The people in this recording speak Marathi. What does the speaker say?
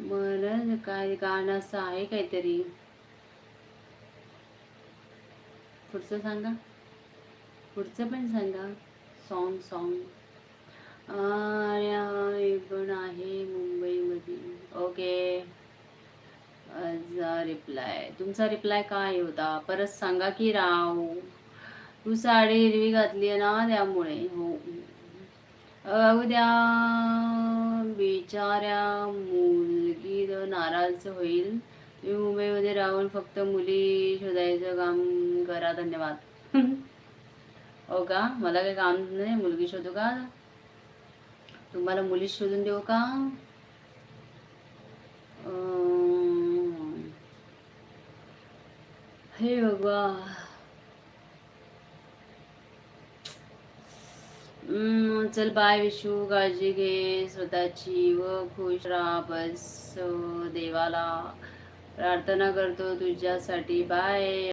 बरं काय गाणं असं आहे काहीतरी. पुढचं सांगा. पुढचं पण सांगा. सॉन्ग सॉन्ग अरे पण आहे मुंबईमध्ये. ओके. रिप्लाय तुमचा रिप्लाय काय होता परत सांगा की राव. तू साडी हिरवी घातली आहे ना त्यामुळे. हो. उद्या बिचाऱ्या मुलगी नाराज होईल. तुम्ही मुंबईमध्ये राहून फक्त मुली शोधायचं काम करा. धन्यवाद. हो का मला काही काम नाही. मुलगी शोधू का तुम्हाला? मुली शोधून देऊ का? हे भगवान. चल बाय विशू. काळजी घे स्वतःची व खुश राहा. बस देवाला प्रार्थना करतो तुझ्यासाठी. बाय.